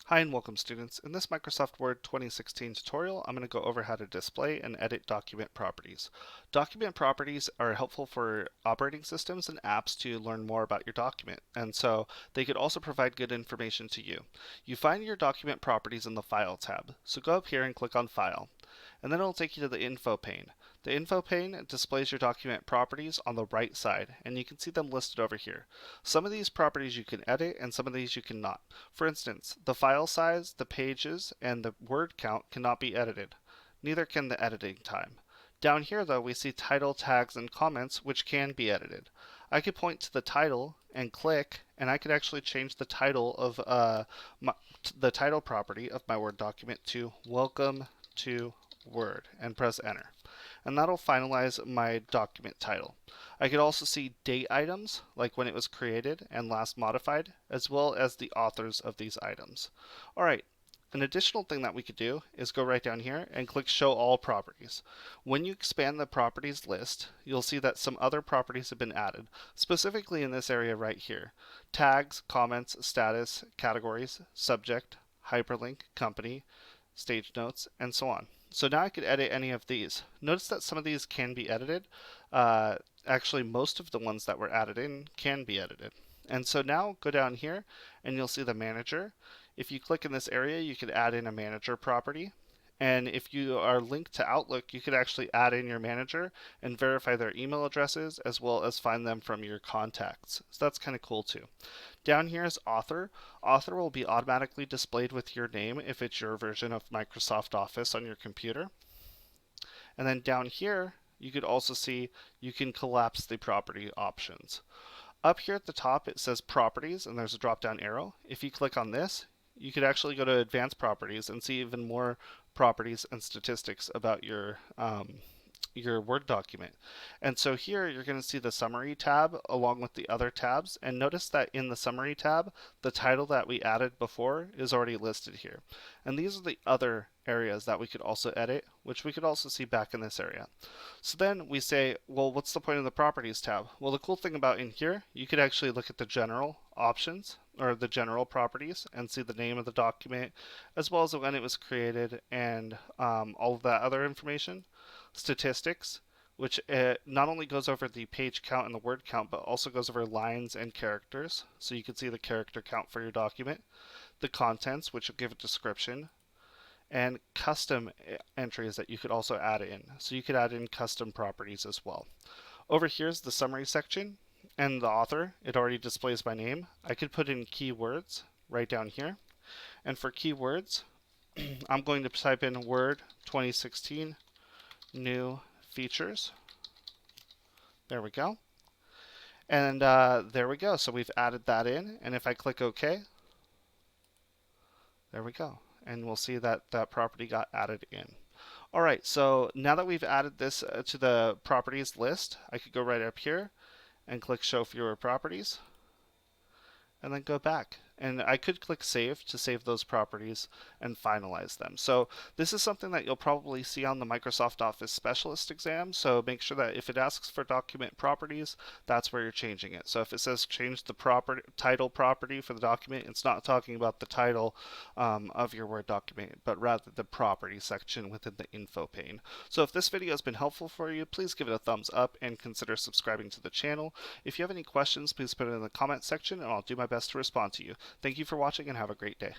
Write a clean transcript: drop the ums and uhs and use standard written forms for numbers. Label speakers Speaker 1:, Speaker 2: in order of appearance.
Speaker 1: Hi and welcome students. In this Microsoft Word 2016 tutorial, I'm going to go over how to display and edit document properties. Document properties are helpful for operating systems and apps to learn more about your document, and so they could also provide good information to you. You find your document properties in the File tab, so go up here and click on File, and then it'll take you to the Info pane. The Info pane displays your document properties on the right side, and you can see them listed over here. Some of these properties you can edit, and some of these you cannot. For instance, the file size, the pages, and the word count cannot be edited. Neither can the editing time. Down here though, we see title, tags, and comments, which can be edited. I could point to the title and click, and I could actually change the title of the title property of my Word document to Welcome to Word and press enter. And that'll finalize my document title. I could also see date items, like when it was created and last modified, as well as the authors of these items. Alright, an additional thing that we could do is go right down here and click Show All Properties. When you expand the properties list, you'll see that some other properties have been added, specifically in this area right here. Tags, comments, status, categories, subject, hyperlink, company, stage notes, and so on. So now I could edit any of these. Notice that some of these can be edited. Actually, most of the ones that were added in can be edited. And so now go down here and you'll see the manager. If you click in this area, you could add in a manager property. And if you are linked to Outlook, you could actually add in your manager and verify their email addresses as well as find them from your contacts. So that's kind of cool too. Down here is author. Author will be automatically displayed with your name if it's your version of Microsoft Office on your computer. And then down here, you could also see you can collapse the property options. Up here at the top, it says properties and there's a drop down arrow. If you click on this, you could actually go to advanced properties and see even more properties and statistics about your Word document. And so here you're going to see the summary tab along with the other tabs, and notice that in the summary tab the title that we added before is already listed here. And these are the other areas that we could also edit, which we could also see back in this area. So then we say, well, what's the point of the properties tab? Well, the cool thing about in here, you could actually look at the general options or the general properties and see the name of the document as well as when it was created and all of that other information. Statistics, which not only goes over the page count and the word count, but also goes over lines and characters, so you can see the character count for your document. The contents, which will give a description, and custom entries that you could also add in. So you could add in custom properties as well. Over here is the summary section, and the author, it already displays my name. I could put in keywords right down here. And for keywords, I'm going to type in Word 2016 new features. There we go. And there we go. So we've added that in. And if I click OK, there we go. And we'll see that that property got added in. All right, so now that we've added this to the properties list, I could go right up here and click Show Fewer Properties, and then go back. And I could click Save to save those properties and finalize them. So this is something that you'll probably see on the Microsoft Office Specialist exam. So make sure that if it asks for document properties, that's where you're changing it. So if it says change the title property for the document, it's not talking about the title of your Word document, but rather the property section within the info pane. So if this video has been helpful for you, please give it a thumbs up and consider subscribing to the channel. If you have any questions, please put it in the comment section and I'll do my best to respond to you. Thank you for watching and have a great day.